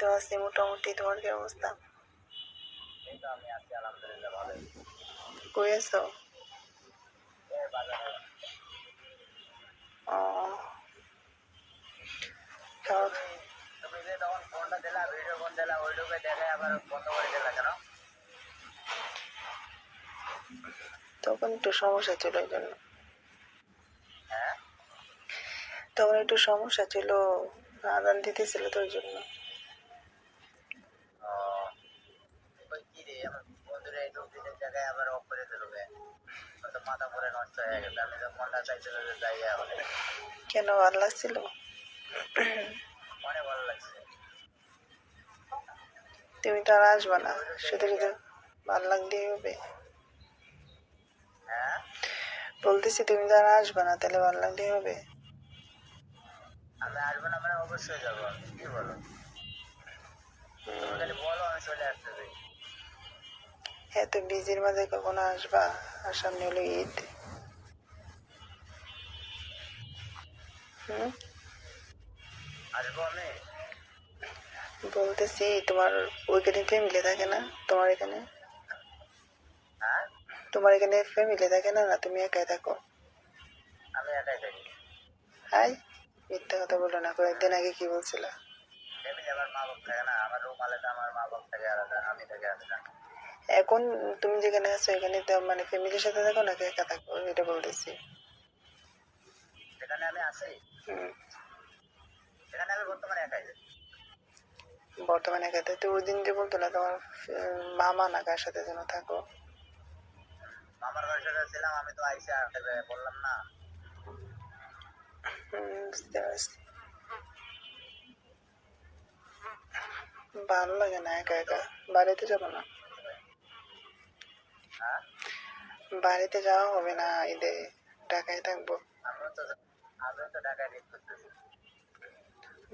তো আছি মোটামুটি। তোমার কি অবস্থা? আমি আছি আলহামদুলিল্লাহ ভালো। কই আছো? ও তুমি যে তখন ফোনটা দিলা, ভিডিও ফোন দিলা, ওইটুকু দেখে আবার বন্ধ করে দিলা কেন? তখন একটু সমস্যা ছিল ওই জন্য। হ্যাঁ, তখন একটু সমস্যা ছিল, আদান দিতেছিল তো ওই জন্য। কি রে আমার বন্ধুরা এই দিনের জায়গায় আবার অফ করে দিল, তো মাথা পরে নষ্ট হয়ে গেছে। আমি তো ফোনটা চাইছিল যে জায়গায় হবে, কেন ভালো লাগছিল? অনেক ভালো লাগছে। তুমি তো আর আসবা না, শুধু শুধু ভালো লাগলেই হবে? হ্যাঁ, বলতেছি তুমি তো আর আসবা না, তাহলে ভালো লাগলেই হবে? আমি আসবো না মানে অবশ্যই যাবো। আমি কি বলো, তুমি খালি বলো আমি চলে আসতেছি। এত বিজির মাঝে কখনো আসবা? আর সামনে হলো ঈদ। আসবো আমি। বলতেছি তোমার ওইখানে ফ্যামিলি থাকে না? তোমার এখানে হ্যাঁ, তোমার এখানে ফ্যামিলি থাকে না? না তুমি একাই থাকো? আমি একাই থাকি। হাই, মিথ্যা কথা বলো না, কয়েকদিন আগে কি বলছিলা? ফ্যামিলি আমার মা বাপ থাকে না, আমার রুম আলাদা, আমার মা বাপ থাকে আলাদা, আমি থাকি আলাদা। এখন তুমি যেখানে আছো এখানে তো মানে ফ্যামিলির সাথে থাকো নাকি একা থাকো, এটা বলতেছি। যেখানে আমি আছি হুম, সেখানে আমি বর্তমানে একাই থাকি। বর্তমানে একা থাকো? তো ওই দিন যে বলতো না তোমার মামা না কার সাথে যেন থাকো? মামার বাড়ির সাথে ছিলাম, আমি তো আইসা বললাম না। বুঝতে পারছি। ভালো লাগে না একা একা। বাড়িতে যাবো না? হ্যাঁ, বাড়িতে যাওয়া হবে না ঈদে, ঢাকায় থাকবো। আমিও তো ঢাকায় রিড করতেছি।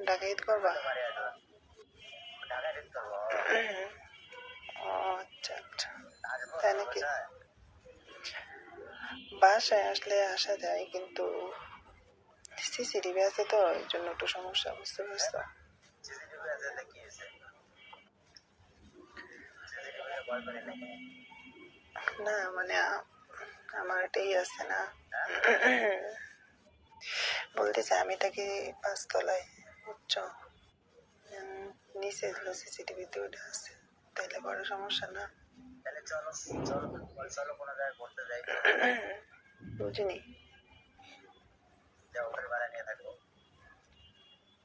ঢাকায় ঈদ করবা? তো বাড়ি আসবো, ঢাকায় রিড করবো। ও আচ্ছা আচ্ছা, আসবো তাই তোমার নাকি? বাসায়। বাসায় আসলে আসা যায়, কিন্তু সিসিটিভি আছে তো এই জন্য একটু সমস্যা, বুঝতে পারছো? সিসিটিভি আছে তো কি হয়েছে, সিসিটিভি ভয় করে নাকি? না মানে আমার এটাই আছে না। হ্যাঁ, বলতেছে আমি থাকি 5 তলায়, বুঝছো? নিচে হলো সিসিটিভি তো ওটা আছে, তাইলে বড় সমস্যা না? তাহলে চলো চলো চলো কোনো জায়গায় ঘুরতে যাই। বুঝিনি। যে ওপের ভাড়া নিয়ে থাকবো।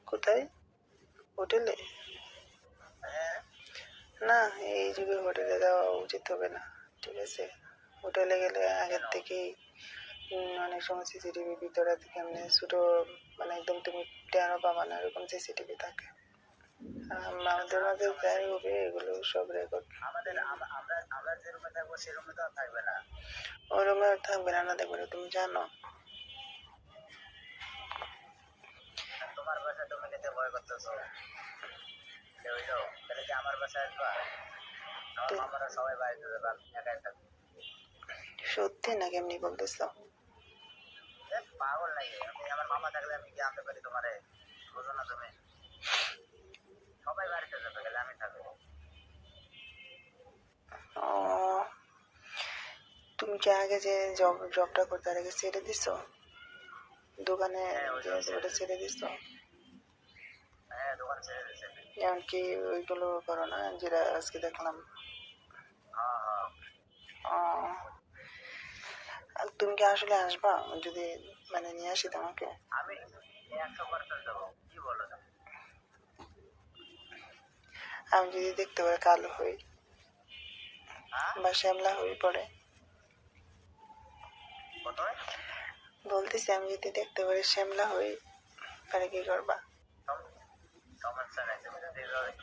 কোথায়? হোটেলে? হ্যাঁ, না, এই যুগে হোটেলে যাওয়া উচিত হবে না, ঠিক আছে? হোটেলে গেলে আগের কেন? থেকেই অনেক সময় সিসিটিভি ভিতরে থেকে এমনি ছোটো, মানে একদম তুমি টেরও পাবা না এরকম সিসিটিভি থাকে। আমাদের থাক, মাঝে সমস্যা যাই কি? হবে এগুলো সব রেকর্ড। আমাদের আমরা যে রুমে থাকবো সে রুমে তো আর থাকবে না। ওই রুমে থাকবে না, না দেখবে না, তুমি জানো? তোমার বাসায় তুমি নিতে ভয় করতেছো, হইলো তাহলে কি আমার বাসায় আসবা? আমার তো মামারা সবাই বাড়িতে যাবে, আমি একাই থাকবো। সত্যি না কেমনি বলতেছ? পাগল নাকি আমি? আমার মামা থাকলে আমি কি আনতে পারি তোমারে? বুঝো না তুমি? সবাই বাড়িতে যাবে, গেলে আমি থাকবো। ও, তুমি কি আগে যে জবটা করতে আগে ছেড়ে দিছো? দোকানে হ্যাঁ, ওই যে জব ছেড়ে ওটা দিচ্ছি। ছেড়ে দিছো? হ্যাঁ, দোকান ছেড়ে দিচ্ছে। এমনকি ওইগুলো করো না যেটা আজকে দেখলাম? হ্যাঁ, হ্যাঁ, ও, আর তুমি কি আসলে আসবা যদি মানে নিয়ে আসি তোমাকে? আমি 100% যাবো। কি বলো তুমি? আমি যদি দেখতে পাই কালো হই হ্যাঁ, বা শ্যামলা হয়ে পড়ে? কোথায়? বলতেছি আমি যদি দেখতে পারি শ্যামলা হই, তাহলে কি করবা? সমস্যা নাই, তুমি যদি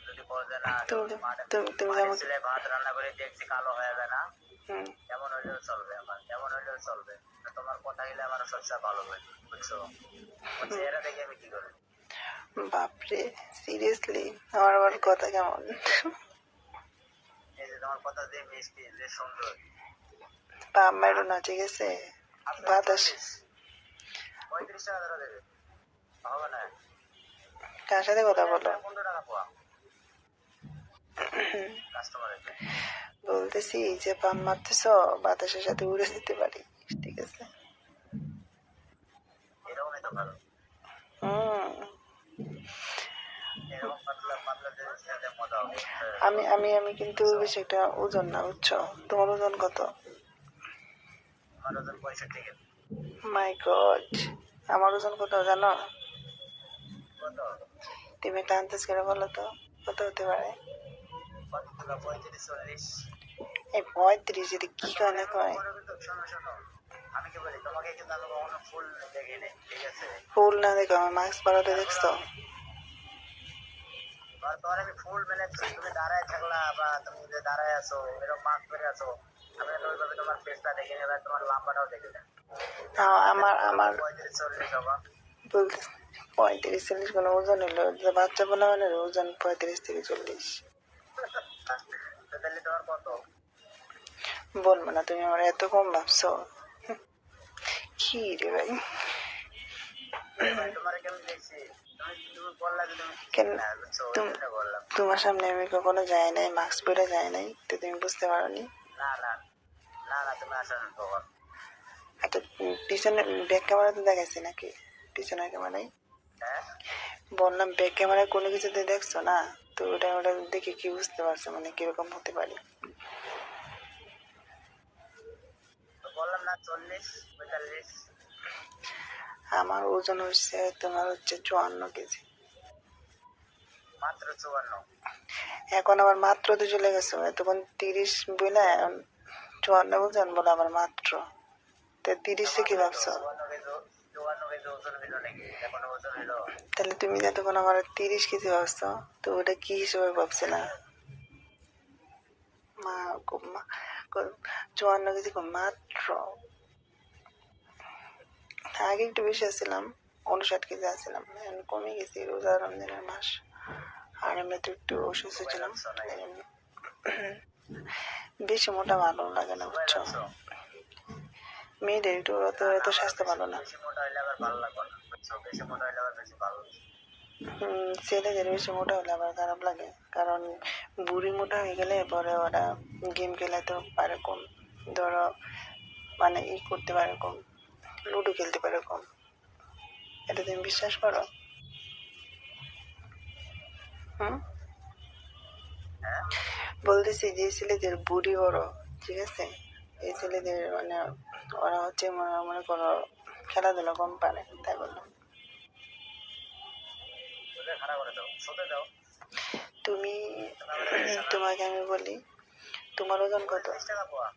যদি বলো যে না তুমি মাঠে তুমি যে মাঠে আমাকে ছেলে ভাত রান্না করে দেখছি কালো হয়ে যায় না, হুম, এমন হইলেও চলবে, আমার এমন হইলেও চলবে। তোমার কথা গেলে আমার শস্য ভালো হয়, বুঝছো? বলছে এরা দেখে আমি কি করি? বাপরে, সিরিয়াসলি? আমার আবার কথা কেমন? এই যে তোমার কথা যে মিষ্টি যে সুন্দর। বাপ মায়েরও না, ঠিক আছে? আপনার বাতাস 35 টাকা ধরে দেবে, হবে না? কার সাথে কথা বলো? 15 টাকা পোয়া। কাস্টমারের। বলতেছি যে পাম মারতেছ, বাতাসের সাথে উড়ে যেতে পারি, ঠিক আছে? এরকমই তো ভালো। হুম। এরকম পাতলা পাতলা জিনিস খেতে মজা হবে। আমি আমি আমি কিন্তু বেশি একটা ওজন না, বুঝছো? তোমার ওজন কত? আমার ওজন 65 কেজি। মাই গড, আমার ওজন কত জানো? কত? তুমি একটা আন্দাজ করে বলো তো, কত হতে পারে? কত টাকা? 35 40। এই 35 যদি কি কারণে কয়? শোনো শোনো, আমি কি বলি তোমাকে, কিন্তু আমি কখনো ফুল দেখিনি, ঠিক আছে? ফুল না দেখো, আমার মাস্ক পরাতে দেখছো? তোমার আমি ফুল মানে তুমি দাঁড়ায় থাকলা বা তুমি যে দাঁড়ায় আছো এরকম মাস্ক পরে আছো, আমি ওইভাবে তোমার ফেসটা দেখে নেব, তোমার লাম্বাটাও দেখে নেব। আমার আমার 35 40 হবা। বলতে 35 40 কোনো ওজন হলো যে বাচ্চা বলা মানে ওজন 35 থেকে 40। তাহলে তোমার কত? বলবো না, তুমি আমার এত কম ভাবছো? কি রে ভাই, তোমার কেমন দেখছি? তুমি বললা যে তুমি কেন না বুঝছো, ওই তুম জন্য বললাম। তোমার সামনে আমি কখনো যাই নাই, মাস্ক পরে যাই নাই, তো তুমি বুঝতে পারোনি? না না না না, তুমি আসো না তখন। একটা পিছনে ব্যাক ক্যামেরাতে দেখাইছি নাকি? পিছনের ক্যামেরায় হ্যাঁ, বললাম, ব্যাক ক্যামেরায় কোনো কিছুতে দেখছো না? তো ওটা ওটা দেখে কি বুঝতে পারছো মানে কিরকম হতে পারে? তো বললাম না 40 45। আমার ওজন হচ্ছে তোমার হচ্ছে 54 কেজি। মাত্র 54? এখন আবার মাত্র তো চলে গেছো, তখন 30 বলে এখন 54 বলছেন বলে আবার মাত্র। তো 30 কি ভাবছো? 54 কেজি ওজন হইলো নাকি? এখনো ওজন হইলো? তাহলে তুমি যতক্ষণ আমার 30 কেজি ভাবছো, তো ওটা কি হিসেবে ভাবছিলা? মা গো মা, 54 কেজি মাত্র। আগে একটু বেশি আসছিলাম, 59 কেজি আসছিলাম, এখন কমে গেছি, রোজা রমজানের মাস। আর আমি তো একটু অসুস্থ ছিলাম, এই জন্য। বেশি মোটা ভালো লাগে না, বুঝছো? মেয়েদের একটু অত এত স্বাস্থ্য ভালো না। বেশি মোটা হইলে আবার ভালো লাগবে না, বুঝছো? বেশি মোটা হইলে আবার বেশি ভালো লাগে। ছেলেদের বেশি মোটা হলে আবার খারাপ লাগে, কারণ বুড়ি মোটা হয়ে গেলে পরে ওরা গেম খেলাতে পারে কম, ধরো মানে করতে পারে কম, লুডো খেলতে পারে কম। এটা তুমি বিশ্বাস করো? হুম, হ্যাঁ, বলতেছি যে ছেলেদের বুড়ি বড়, ঠিক আছে, এই ছেলেদের মানে ওরা হচ্ছে মনে করো খেলাধুলা কম পারে, তাই বললাম। ওদের খারাপ করে দাও, সোতে দাও। তুমি তুমি আমার দিচ্ছ না? তোমাকে আমি বলি, তোমার ওজন কত? 30 টাকা পোয়া।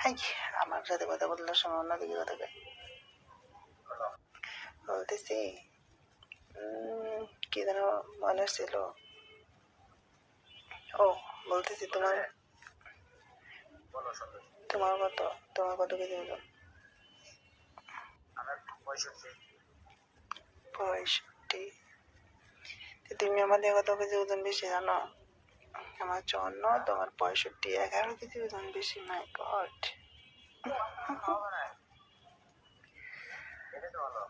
হাই, আমার সাথে কথা বলার সময় অন্যদিকে কথা কয়। বলো। বলতেছি কি যেন মনে ছিল, ও বলতেছি তোমার বলো শুনতে। তোমার কত তোমার কত কেজি ওজন? আমার 65। 65। তুমি আমার দিয়ে কত কেজি ওজন বেশি জানো? আমার 54, তোমার 65, 11 কেজি ওজন বেশি। মাই গড, এটা তো ভালো।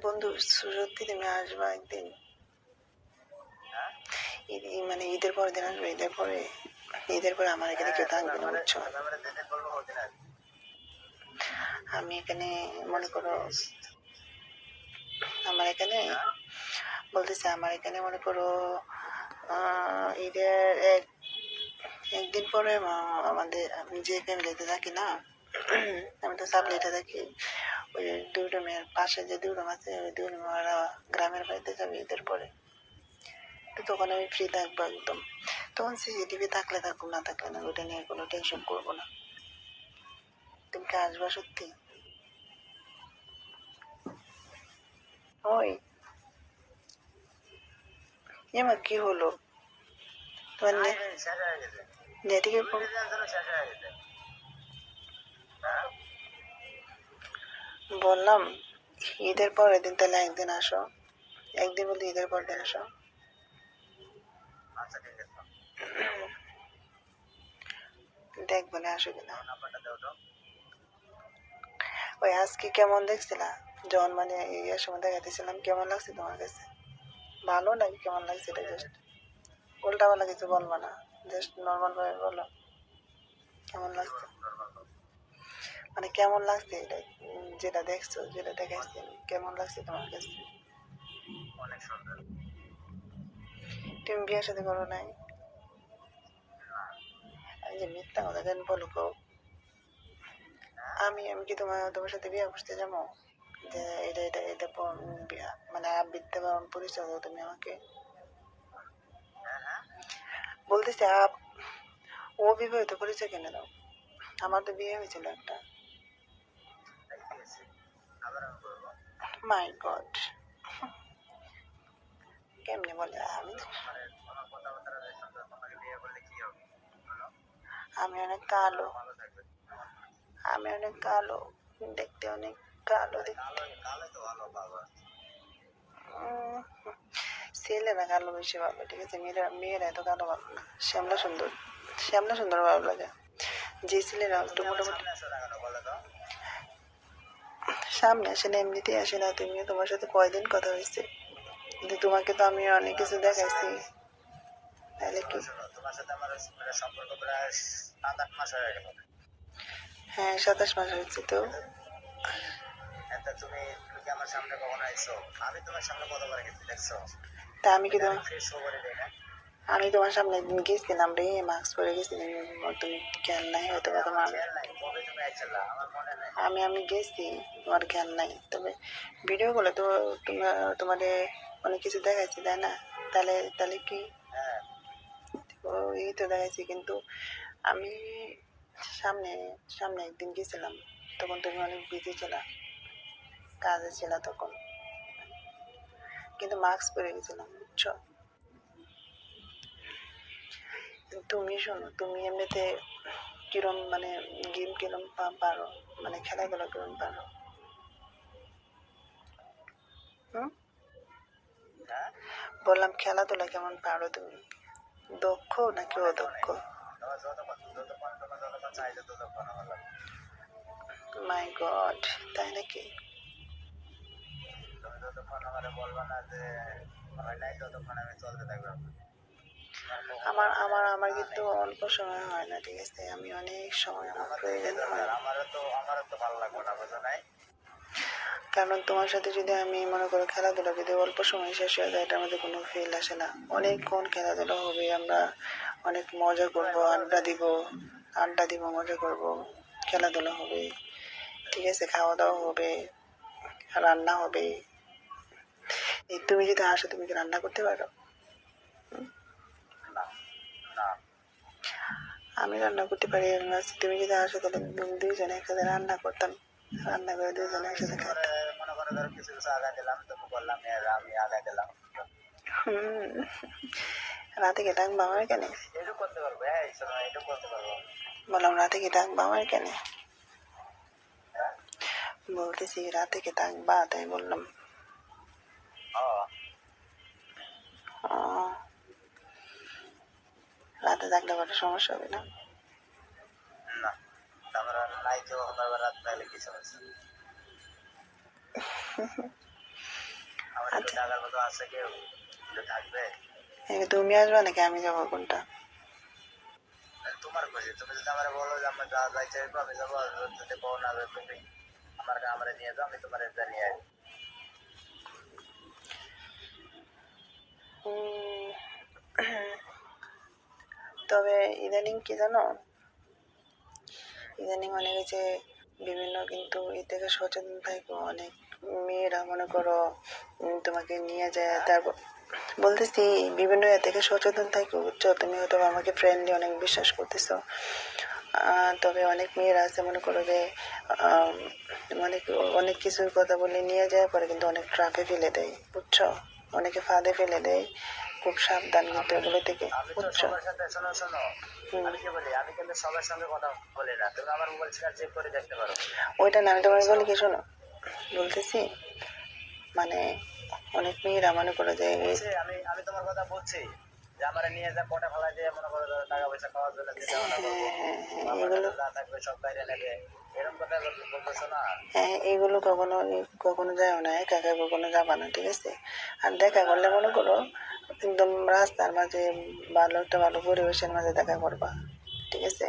বন্ধু সত্যি তুমি আসবা একদিন? হ্যাঁ মানে ঈদের পরের দিন আসবে, ঈদের পরে আমার এখানে কেউ থাকবে না, বুঝছো? তুমি আমার যেতে বলবো ওদিন আর। আমি এখানে মনে করো, আমার এখানে বলতেছে, আমার এখানে মনে করো ঈদের একদিন পরে আমাদের, আমি যে ফ্যামিলিতে থাকি না, আমি তো সাবলেটে থাকি, ওই দুই রুমের পাশে যে দুই রুম আছে, ওই দুই রুমে ওরা গ্রামের বাড়িতে যাবে ঈদের পরে। তো তখন আমি ফ্রি থাকবো একদম, তখন সিসিটিভি থাকলে থাকুক, না থাকলে না, ওটা নিয়ে কোনো টেনশন করবো না। তুমি কি আসবা সত্যি? ওই এবার কি হলো তোমার শেষ হয়ে গেছে। নেটিকে? শেষ হয়ে গেছে। বললাম ঈদের পরের দিন তাহলে একদিন আসো, একদিন বলতে ঈদের পরের দিন আসো। আচ্ছা ঠিক আছে, দেখবো না আসো কিনা। নাম্বারটা দাও তো। ওই আজকে কেমন দেখছিলা যখন মানে এই সময় দেখাতেছিলাম, কেমন লাগছে তোমার কাছে? ভালো নাকি কেমন লাগছে এটা জাস্ট? উল্টাপাল্টা কিছু বলবা না, জাস্ট নর্মাল ভাবে বলো কেমন লাগছে, মানে কেমন লাগছে এটা, যেটা দেখছো, যেটা দেখাইছি কেমন লাগছে তোমার কাছে? অনেক সুন্দর। তুমি বিয়ের সাথে করো নাই? এই যে মিথ্যা কথা কেন বলো গো? আমি আমি কি তোমার সাথে বিয়ে করতে যাবো? যে এটা বিয়া মানে আবৃত্তি বা পরিচয় দাও তুমি আমাকে। বলতেছি অবিবাহিত পরিচয় কেন দাও? আমার তো বিয়ে হয়েছিল একটা। মাই গড, কেমনে বলে? আমি অনেক কালো, আমি অনেক কালো, দেখতে অনেক কালো দেখতে। ছেলেরা কালো বেশি ভালো, ঠিক আছে? মেয়েরা এত কালো ভালো না। শ্যামলা সুন্দর, শ্যামলা সুন্দর ভালো লাগে। যে ছেলেরা একটু মোটামুটি সামনে আসে না, এমনিতেই আসে না। তুমি, তোমার সাথে কয়দিন কথা হয়েছে, কিন্তু তোমাকে তো আমি অনেক কিছু দেখাইছি। তাহলে কি? তোমার সাথে আমার সম্পর্ক প্রায় 7-8 মাস হয়ে গেল। হ্যাঁ, 27 মাস হয়েছে তো। তুমি তুমি কি আমার সামনে কখনো আইছো? আমি তোমার সামনে কতবার গেছি দেখছো? তা আমি কি তোমার ফেস শো করে দেই না? আমি তোমার সামনে একদিন গেছিলাম রে, মাস্ক পরে গেছিলাম। তুমি খেয়াল নাই হয়তো বা তোমার। খেয়াল নাই কবে তুমি আইছিলা আমার মনে নাই। আমি গেছি, তোমার খেয়াল নাই। তবে ভিডিও গুলো তো তোমাদের অনেক কিছু দেখাইছি, তাই না? তাহলে তাহলে কি? হ্যাঁ, এই তো দেখাইছি, কিন্তু আমি সামনে সামনে একদিন গেছিলাম, তখন তুমি অনেক বিজি ছিলা, কাজে ছিলা তখন, কিন্তু মাস্ক পরে গেছিলাম, বুঝছো? তুমি শোনো, তুমি এমনিতে কিরম মানে গেম কিরম পারো, মানে খেলাধুলা কিরম পারো? হুম, হ্যাঁ, বললাম খেলাধুলা কেমন পারো তুমি? দক্ষ নাকি অদক্ষ? যতক্ষণ চাইলে ততক্ষণ আমার লাগবে। মাই গড, তাই নাকি? তুমি যতক্ষণ আমারে বলবা না যে হয় নাই ততক্ষণ আমি চলতে থাকবো। আমার আমার আমার কিন্তু অল্প সময় হয় না, ঠিক আছে? আমি অনেক সময় আমার প্রয়োজন হয়। আমারও তো ভালো লাগবে না, বুঝো নাই? কারণ তোমার সাথে যদি আমি মনে করো খেলাধুলা যদি অল্প সময় শেষ হয়ে যায়, এটার মধ্যে কোনো ফিল আসে না। অনেকক্ষণ খেলাধুলা হবে, আমরা অনেক মজা করব, আড্ডা দিব, মজা করব, খেলাধুলা হবে, ঠিক আছে? খাওয়া দাওয়া হবে, রান্না হবে। এই তুমি যদি আসো, তুমি কি রান্না করতে পারো? না, না। আমি রান্না করতে পারি। তুমি যদি আসো তাহলে দুইজনে একসাথে রান্না করতাম, রান্না করে দুইজনে একসাথে খাইতাম। মনে করো ধরো কিছু কিছু আগায় দিলাম, তুমি বললাম আমি আগায় দিলাম। রাতে কি ডাকবা আমার কেন? এটুকু করতে পারবো, হ্যাঁ এটুকু করতে পারবো। বললাম রাতে কি ডাকবা আমার কেন? বলতেছি রাতে কি ডাকবা, তাই বললাম। রাতে ডাকলে বড় সমস্যা হবে না? না, আমরা নাই কেউ আমার রাত পাইলে কি সমস্যা? আমার একটু টাকার মতো আছে, কেউ থাকবে। তুমি আসবা নাকি আমি যাবো, কোনটা? তোমার খুশি, তুমি যদি আমার বলো যে আমরা যা যাই চাইবো আমি যাবো, যদি বলো না তুমি আমার নিয়ে যাও, আমি তোমার নিয়ে আসবো। তবে ইদানিং কি জানো, ইদানিং অনেক হয়েছে বিভিন্ন, কিন্তু এ থেকে সচেতন থাকবো। অনেক মেয়েরা মনে করো তোমাকে নিয়ে যায়, তারপর বলতেছি বিভিন্ন এ থেকে সচেতন থাকবো, বুঝছো? তুমি হয়তো আমাকে ফ্রেন্ডলি অনেক বিশ্বাস করতেছো, তবে অনেক মেয়েরা আছে মনে করো যে অনেক অনেক কিছুর কথা বলে নিয়ে যায়, পরে কিন্তু অনেক ট্রাপে ফেলে দেয়, বুঝছো? অনেকে ফাঁদে ফেলে দেয়। খুব সাবধান কিন্তু এগুলো থেকে, বুঝছো? আমি কি বলি, আমি কিন্তু সবার সঙ্গে কথা বলি না, তুমি আমার মোবাইল চেক করে দেখতে পারো। ওইটা না, আমি তোমার বলি কি শোনো, বলতেছি মানে অনেক মেয়েরা মনে করে যে আমি আমি তোমার কথা বলছি যে আমার নিয়ে যা পটা ফেলা দিয়ে মনে করো টাকা পয়সা খাওয়ার জন্য এগুলো যা থাকবে সব বাইরে নেবে, এরকম কথা বলতেছো না? হ্যাঁ, এগুলো কখনো কখনো যায় না, একা একা কখনো যাবা না, ঠিক আছে? আর দেখা করলে মনে করো একদম রাস্তার মাঝে ভালো একটা ভালো পরিবেশের মাঝে দেখা করবা, ঠিক আছে?